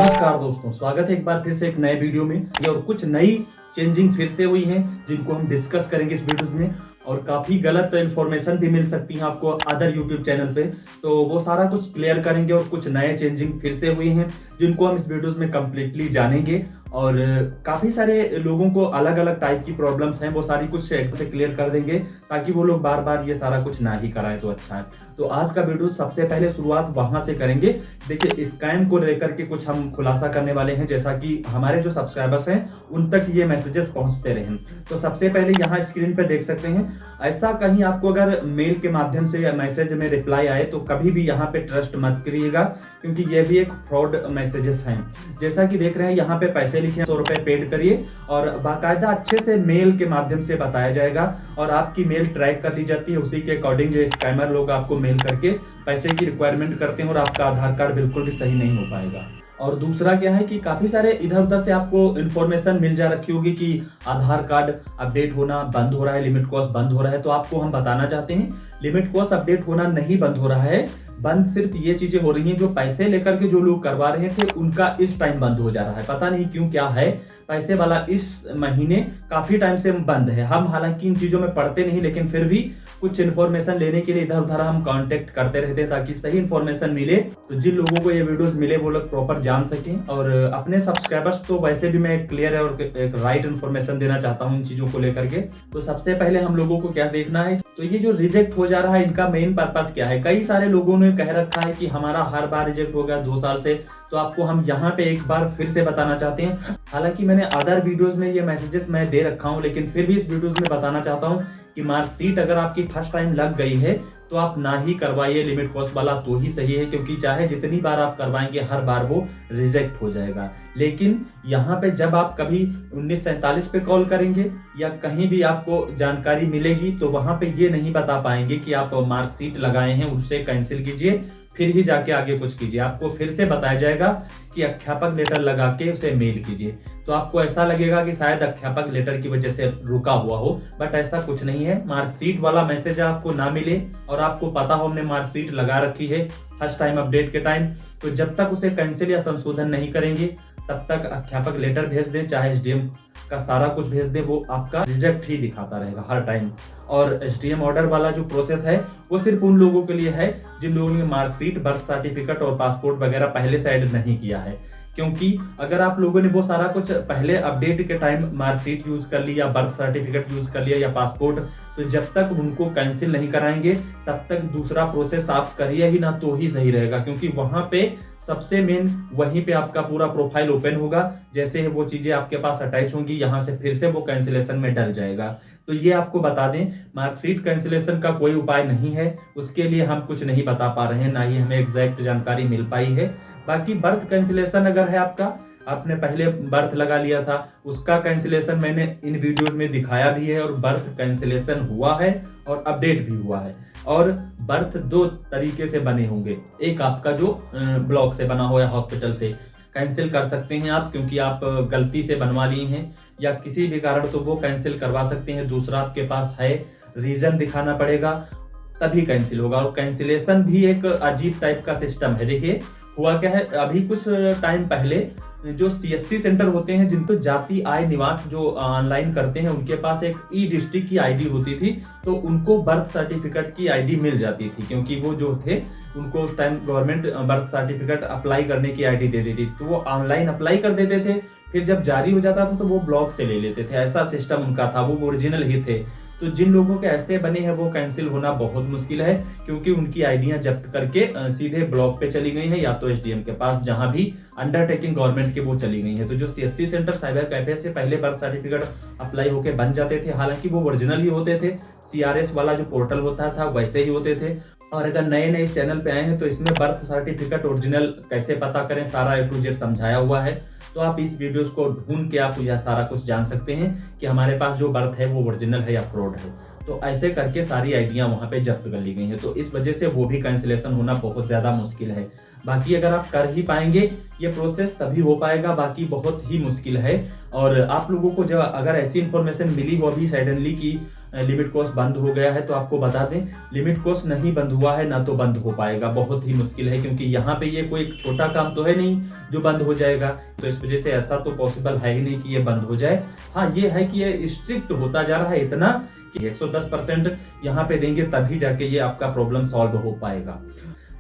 नमस्कार दोस्तों, स्वागत है एक बार फिर से एक नए वीडियो में। और कुछ नई चेंजिंग फिर से हुई हैं जिनको हम डिस्कस करेंगे इस वीडियोस में। और काफ़ी गलत इन्फॉर्मेशन भी मिल सकती है आपको अदर यूट्यूब चैनल पे, तो वो सारा कुछ क्लियर करेंगे। और कुछ नए चेंजिंग फिर से हुई हैं जिनको हम इस वीडियोस में कम्प्लीटली जानेंगे। और काफ़ी सारे लोगों को अलग अलग टाइप की प्रॉब्लम्स हैं, वो सारी कुछ से क्लियर कर देंगे ताकि वो लोग बार बार ये सारा कुछ ना ही कराएं तो अच्छा है। तो आज का वीडियो सबसे पहले शुरुआत वहां से करेंगे। देखिए, स्कैम को लेकर के कुछ हम खुलासा करने वाले हैं, जैसा कि हमारे जो सब्सक्राइबर्स हैं उन तक ये मैसेजेस पहुंचते रहे। तो सबसे पहले यहाँ स्क्रीन पे देख सकते हैं, ऐसा कहीं आपको अगर मेल के माध्यम से या मैसेज में रिप्लाई आए तो कभी भी यहाँ पे ट्रस्ट मत करिएगा, क्योंकि ये भी एक फ्रॉड मैसेजेस हैं। जैसा कि देख रहे हैं यहाँ पे पैसे लिखे हैं, 100 रुपए पेड करिए और बाकायदा अच्छे से मेल के माध्यम से बताया जाएगा और आपकी मेल ट्रैक कर ली जाती है। उसी के अकॉर्डिंग जो स्कैमर लोग आपको मेल करके पैसे की रिक्वायरमेंट करते हैं और आपका आधार कार्ड बिल्कुल भी सही नहीं हो पाएगा। और दूसरा क्या है कि काफी सारे इधर उधर से आपको इन्फॉर्मेशन मिल जा रखी होगी कि आधार कार्ड अपडेट होना बंद हो रहा है, लिमिट क्रॉस बंद हो रहा है। तो आपको हम बताना चाहते हैं, लिमिट क्रॉस अपडेट होना नहीं बंद हो रहा है। बंद सिर्फ ये चीजें हो रही हैं जो पैसे लेकर के जो लोग करवा रहे थे उनका इस टाइम बंद हो जा रहा है। पता नहीं क्यों, क्या है, पैसे वाला इस महीने काफी टाइम से बंद है। हम हालांकि इन चीजों में पढ़ते नहीं, लेकिन फिर भी कुछ इन्फॉर्मेशन लेने के लिए इधर उधर हम कांटेक्ट करते रहते हैं ताकि सही इन्फॉर्मेशन मिले। तो जिन लोगों को ये वीडियोस मिले वो लोग प्रॉपर जान सकें। और अपने सब्सक्राइबर्स तो वैसे भी मैं क्लियर है और एक राइट इन्फॉर्मेशन देना चाहता हूँ इन चीजों को लेकर के। तो सबसे पहले हम लोगों को क्या देखना है, तो ये जो रिजेक्ट हो जा रहा है इनका मेन पर्पस क्या है। कई सारे लोगों ने कह रखा है कि हमारा हर बार रिजेक्ट हो गया 2 साल से, तो आपको हम यहाँ पे एक बार फिर से बताना चाहते हैं। हालांकि मैंने अदर वीडियोस में ये मैसेजेस मैं दे रखा हूँ, लेकिन फिर भी इस वीडियोस में बताना चाहता हूँ कि मार्कशीट अगर आपकी फर्स्ट टाइम लग गई है तो आप ना ही करवाइए लिमिट क्रॉस वाला, तो ही सही है। क्योंकि चाहे जितनी बार आप करवाएंगे हर बार वो रिजेक्ट हो जाएगा। लेकिन यहाँ पे जब आप कभी 1947 पे कॉल करेंगे या कहीं भी आपको जानकारी मिलेगी तो वहां पे ये नहीं बता पाएंगे कि आप मार्कशीट लगाए हैं उसे कैंसिल कीजिए फिर ही जाके आगे कुछ कीजिए। आपको फिर से बताया जाएगा कि अध्यापक लेटर लगा के उसे मेल कीजिए। तो आपको ऐसा लगेगा कि शायद अध्यापक लेटर की वजह से रुका हुआ हो, बट ऐसा कुछ नहीं है। मार्कशीट वाला मैसेज आपको ना मिले और आपको पता हो हमने मार्कशीट लगा रखी है फर्स्ट टाइम अपडेट के टाइम, तो जब तक उसे कैंसिल या संशोधन नहीं करेंगे तब तक अध्यापक लेटर भेज दें, चाहे एसडीएम का सारा कुछ भेज दे, वो आपका रिजेक्ट ही दिखाता रहेगा हर टाइम। और एसडीएम ऑर्डर वाला जो प्रोसेस है वो सिर्फ उन लोगों के लिए है जिन लोगों ने मार्कशीट, बर्थ सर्टिफिकेट और पासपोर्ट वगैरह पहले से ऐड नहीं किया है। क्योंकि अगर आप लोगों ने वो सारा कुछ पहले अपडेट के टाइम मार्कशीट यूज कर लिया, बर्थ सर्टिफिकेट यूज कर लिया या पासपोर्ट, तो जब तक उनको कैंसिल नहीं कराएंगे तब तक दूसरा प्रोसेस आप करिए ही ना तो ही सही रहेगा। क्योंकि वहां पे सबसे मेन वहीं पे आपका पूरा प्रोफाइल ओपन होगा, जैसे वो चीजें आपके पास अटैच होंगी यहाँ से फिर से वो कैंसिलेशन में डल जाएगा। तो ये आपको बता दें, मार्कशीट कैंसिलेशन का कोई उपाय नहीं है, उसके लिए हम कुछ नहीं बता पा रहे हैं, ना ही हमें एग्जैक्ट जानकारी मिल पाई है। बाकी बर्थ कैंसिलेशन अगर है आपका, आपने पहले बर्थ लगा लिया था, उसका कैंसिलेशन मैंने इन वीडियो में दिखाया भी है और बर्थ कैंसिलेशन हुआ है और अपडेट भी हुआ है। और बर्थ 2 तरीके से बने होंगे, एक आपका जो ब्लॉक से बना हो या हॉस्पिटल से कैंसिल कर सकते हैं आप, क्योंकि आप गलती से बनवा लिए हैं या किसी भी कारण, तो वो कैंसिल करवा सकते हैं। दूसरा आपके पास है, रीजन दिखाना पड़ेगा तभी कैंसिल होगा। और कैंसिलेशन भी एक अजीब टाइप का सिस्टम है। देखिए हुआ क्या है, अभी कुछ टाइम पहले जो सीएससी सेंटर होते हैं जिनको जाति आय निवास जो ऑनलाइन करते हैं, उनके पास एक ई डिस्ट्रिक्ट की आईडी होती थी, तो उनको बर्थ सर्टिफिकेट की आईडी मिल जाती थी। क्योंकि वो जो थे उनको उस time government birth certificate apply करने की आईडी दे देती थी, तो वो ऑनलाइन अप्लाई कर देते थे, फिर जब जारी हो जाता था तो वो ब्लॉक से ले लेते थे। ऐसा सिस्टम उनका था, वो ओरिजिनल ही थे। तो जिन लोगों के ऐसे बने हैं वो कैंसिल होना बहुत मुश्किल है, क्योंकि उनकी आईडियां जब्त करके सीधे ब्लॉक पे चली गई हैं या तो एसडीएम के पास, जहां भी अंडरटेकिंग गवर्नमेंट के वो चली गई हैं। तो जो सीएससी सेंटर साइबर कैफे से पहले बर्थ सर्टिफिकेट अप्लाई होके बन जाते थे, हालांकि वो ओरिजिनल ही होते थे, सीआरएस वाला जो पोर्टल होता था वैसे ही होते थे। और अगर नए नए इस चैनल पे आए हैं तो इसमें बर्थ सर्टिफिकेट ओरिजिनल कैसे पता करें सारा A to Z समझाया हुआ है। तो आप इस वीडियोस को ढूंढ के आप यह सारा कुछ जान सकते हैं कि हमारे पास जो बर्थ है वो ओरिजिनल है या फ्रॉड है। तो ऐसे करके सारी आइडिया वहां पे जब्त कर ली गई हैं, तो इस वजह से वो भी कैंसिलेशन होना बहुत ज्यादा मुश्किल है। बाकी अगर आप कर ही पाएंगे ये प्रोसेस तभी हो पाएगा, बाकी बहुत ही मुश्किल है। और आप लोगों को जब अगर ऐसी इंफॉर्मेशन मिली हो अभी सडनली कि लिमिट कॉस्ट बंद हो गया है, तो आपको बता दें लिमिट कॉस्ट नहीं बंद हुआ है, ना तो बंद हो पाएगा, बहुत ही मुश्किल है, क्योंकि यहाँ पे ये कोई छोटा काम तो है नहीं जो बंद हो जाएगा। तो इस वजह से ऐसा तो पॉसिबल है ही नहीं कि ये बंद हो जाए। हाँ, ये है कि ये स्ट्रिक्ट होता जा रहा है इतना कि 110% यहाँ पे देंगे तभी जाके ये आपका प्रॉब्लम सॉल्व हो पाएगा।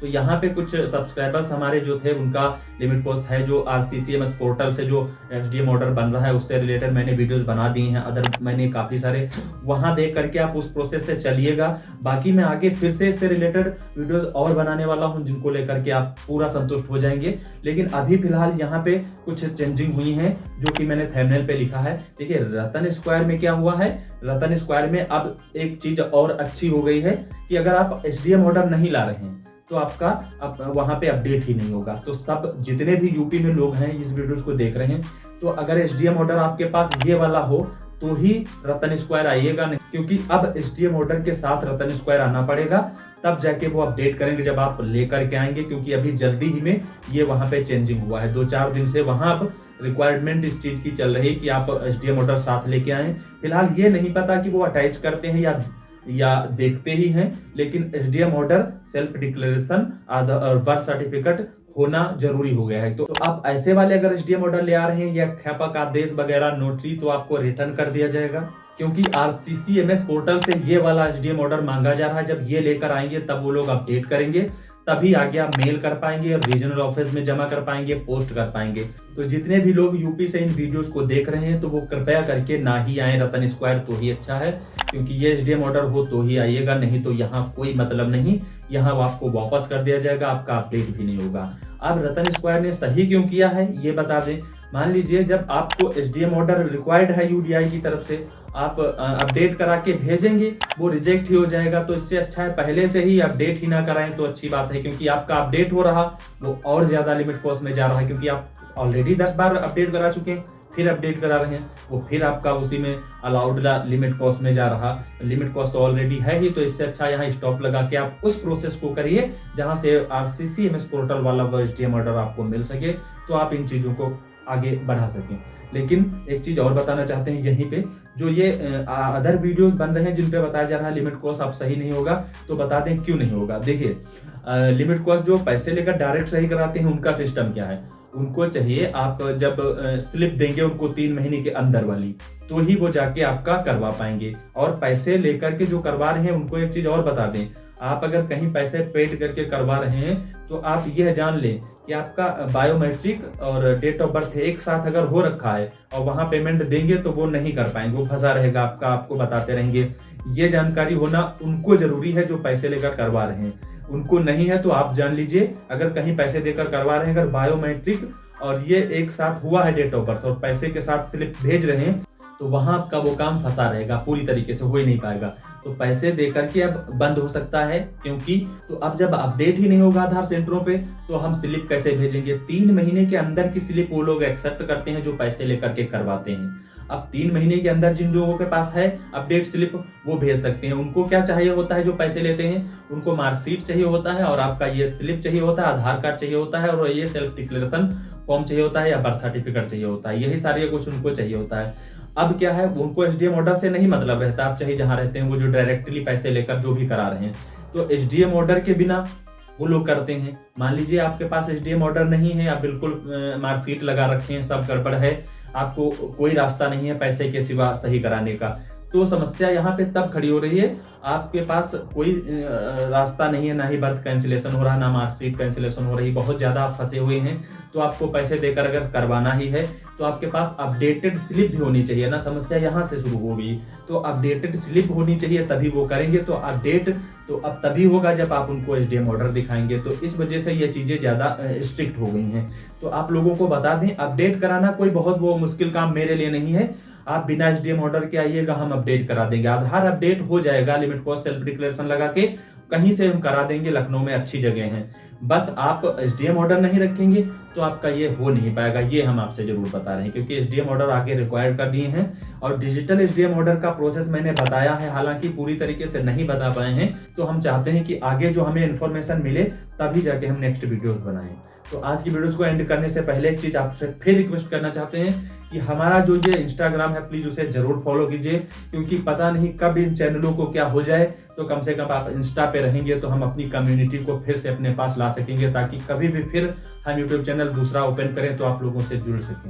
तो यहाँ पे कुछ सब्सक्राइबर्स हमारे जो थे उनका लिमिट कॉस्ट है, जो RCCMS पोर्टल से जो SDM ऑर्डर बन रहा है उससे रिलेटेड मैंने वीडियोस बना दिए हैं, अदर मैंने काफ़ी सारे, वहाँ देख करके आप उस प्रोसेस से चलिएगा। बाकी मैं आगे फिर से इससे रिलेटेड वीडियोस और बनाने वाला हूँ जिनको लेकर के आप पूरा संतुष्ट हो जाएंगे। लेकिन अभी फिलहाल यहाँ पे कुछ चेंजिंग हुई हैं जो कि मैंने थंबनेल पे लिखा है। देखिए रतन स्क्वायर में क्या हुआ है, रतन स्क्वायर में अब एक चीज और अच्छी हो गई है कि अगर आप SDM ऑर्डर नहीं ला रहे हैं तो आपका वहां पे अपडेट ही नहीं होगा। तो सब जितने भी यूपी में लोग हैं इस वीडियोस को देख रहे हैं, तो अगर SDM ऑर्डर आपके पास ये वाला हो तो ही रतन स्क्वायर आइएगा, नहीं क्योंकि अब SDM ऑर्डर के साथ रतन स्क्वायर आना पड़ेगा, तब जाके वो अपडेट करेंगे जब आप लेकर के आएंगे। क्योंकि अभी जल्दी ही में ये वहां पे चेंजिंग हुआ है, 2-4 दिन से वहां अब रिक्वायरमेंट इस चीज की चल रही कि आप SDM ऑर्डर साथ लेके आए। फिलहाल ये नहीं पता कि वो अटैच करते हैं या देखते ही हैं, लेकिन SDM ऑर्डर, सेल्फ डिक्लेरेशन और बर्थ सर्टिफिकेट होना जरूरी हो गया है। तो आप ऐसे वाले अगर SDM ऑर्डर ले आ रहे हैं या ख्यापक आदेश वगैरह नोटरी, तो आपको रिटर्न कर दिया जाएगा, क्योंकि RCCMS पोर्टल से ये वाला SDM ऑर्डर मांगा जा रहा है। जब ये लेकर आएंगे तब वो लोग अपडेट करेंगे, तभी आगे आप मेल कर पाएंगे और रीजनल ऑफिस में जमा कर पाएंगे, पोस्ट कर पाएंगे। तो जितने भी लोग यूपी से इन वीडियोस को देख रहे हैं तो वो कृपया करके ना ही आए रतन स्क्वायर, तो ही अच्छा है, क्योंकि ये SDM ऑर्डर हो तो ही आइएगा, नहीं तो यहाँ कोई मतलब नहीं, यहाँ आपको वापस कर दिया जाएगा, आपका अपडेट भी नहीं होगा। अब रतन स्क्वायर ने सही क्यों किया है ये बता दें। मान लीजिए जब आपको SDM ऑर्डर रिक्वायर्ड है UDI की तरफ से, आप अपडेट करा के भेजेंगे, वो रिजेक्ट ही हो जाएगा। तो इससे अच्छा है पहले से ही अपडेट ही ना कराएं तो अच्छी बात है, क्योंकि आपका अपडेट हो रहा वो और ज्यादा लिमिट कॉस्ट में जा रहा है, क्योंकि आप ऑलरेडी 10 बार अपडेट करा चुके हैं, फिर अपडेट करा रहे हैं, वो फिर आपका उसी में अलाउड लिमिट कॉस्ट में जा रहा, लिमिट कॉस्ट ऑलरेडी है ही। तो इससे अच्छा यहाँ स्टॉप लगा के आप उस प्रोसेस को करिए जहां से RCCMS पोर्टल वाला वो SDM ऑर्डर आपको मिल सके, तो आप इन चीजों को आगे बढ़ा सकें। लेकिन एक चीज और बताना चाहते हैं यहीं पे, जो ये अदर वीडियोस बन रहे हैं जिन पे बताया जा रहा है लिमिट कॉस्ट अब सही नहीं होगा, तो बता दें क्यों नहीं होगा। देखिए लिमिट कॉस्ट जो पैसे लेकर डायरेक्ट सही कराते हैं उनका सिस्टम क्या है, उनको चाहिए आप जब स्लिप देंगे उनको 3 महीने के अंदर वाली, तो ही वो जाके आपका करवा पाएंगे। और पैसे लेकर के जो करवा रहे हैं उनको एक चीज और बता दें, आप अगर कहीं पैसे पेड करके करवा रहे हैं तो आप यह जान लें कि आपका बायोमेट्रिक और डेट ऑफ बर्थ एक साथ अगर हो रखा है और वहां पेमेंट देंगे तो वो नहीं कर पाएंगे, वो फंसा रहेगा आपका, आपको बताते रहेंगे। ये जानकारी होना उनको जरूरी है जो पैसे लेकर करवा रहे हैं, उनको नहीं है तो आप जान लीजिए अगर कहीं पैसे देकर करवा रहे हैं, अगर बायोमेट्रिक और ये एक साथ हुआ है डेट ऑफ बर्थ और पैसे के साथ स्लिप भेज रहे हैं, तो वहां आपका वो काम फंसा रहेगा, पूरी तरीके से हो ही नहीं पाएगा। तो पैसे देकर के अब बंद हो सकता है, क्योंकि तो अब जब अपडेट ही नहीं होगा आधार सेंटरों पे तो हम स्लिप कैसे भेजेंगे। 3 महीने के अंदर की स्लिप वो लोग एक्सेप्ट करते हैं जो पैसे लेकर के करवाते हैं। अब 3 महीने के अंदर जिन लोगों के पास है अपडेट स्लिप वो भेज सकते हैं। उनको क्या चाहिए होता है जो पैसे लेते हैं, उनको मार्कशीट चाहिए होता है और आपका ये स्लिप चाहिए होता है, आधार कार्ड चाहिए होता है और ये सेल्फ डिक्लेरेशन फॉर्म चाहिए होता है या बर्थ सर्टिफिकेट चाहिए होता है, यही सारे कुछ उनको चाहिए होता है। अब क्या है, उनको SDM ऑर्डर से नहीं मतलब रहता, आप चाहे जहां रहते हैं वो जो डायरेक्टली पैसे लेकर जो भी करा रहे हैं, तो SDM ऑर्डर के बिना वो लोग करते हैं। मान लीजिए आपके पास SDM ऑर्डर नहीं है, आप बिल्कुल मार्कशीट लगा रखे हैं, सब गड़बड़ है, आपको कोई रास्ता नहीं है पैसे के सिवा सही कराने का, तो समस्या यहाँ पे तब खड़ी हो रही है, आपके पास कोई रास्ता नहीं है, ना ही बर्थ कैंसिलेशन हो रहा, ना मार्कशीट कैंसिलेशन हो रही, बहुत ज़्यादा आप फंसे हुए हैं। तो आपको पैसे देकर अगर करवाना ही है तो आपके पास अपडेटेड स्लिप भी होनी चाहिए ना, समस्या यहाँ से शुरू हो गई। तो अपडेटेड स्लिप होनी चाहिए तभी वो करेंगे, तो अपडेट तो अब तभी होगा जब आप उनको SDM ऑर्डर दिखाएंगे। तो इस वजह से ये चीज़ें ज़्यादा स्ट्रिक्ट हो गई हैं। तो आप लोगों को बता दें, अपडेट कराना कोई बहुत वो मुश्किल काम मेरे लिए नहीं है, आप बिना SDM ऑर्डर के आइएगा, हम अपडेट करा देंगे। आधार अपडेट हो जाएगा, लिमिट कॉस्ट सेल्फ डिक्लेरेशन लगा के कहीं से हम करा देंगे, लखनऊ में अच्छी जगह है। बस आप SDM ऑर्डर नहीं रखेंगे तो आपका ये हो नहीं पाएगा, ये हम आपसे जरूर बता रहे हैं, क्योंकि SDM ऑर्डर आगे रिक्वायर्ड कर दिए हैं। और डिजिटल SDM ऑर्डर का प्रोसेस मैंने बताया है, हालांकि पूरी तरीके से नहीं बता पाए हैं, तो हम चाहते हैं कि आगे जो हमें इन्फॉर्मेशन मिले तभी जाके हम नेक्स्ट वीडियोस बनाएं। तो आज की वीडियोस को एंड करने से पहले एक चीज आपसे फिर रिक्वेस्ट करना चाहते हैं कि हमारा जो ये इंस्टाग्राम है प्लीज उसे जरूर फॉलो कीजिए, क्योंकि पता नहीं कब इन चैनलों को क्या हो जाए। तो कम से कम आप इंस्टा पे रहेंगे तो हम अपनी कम्युनिटी को फिर से अपने पास ला सकेंगे, ताकि कभी भी फिर हम यूट्यूब चैनल दूसरा ओपन करें तो आप लोगों से जुड़ सकें।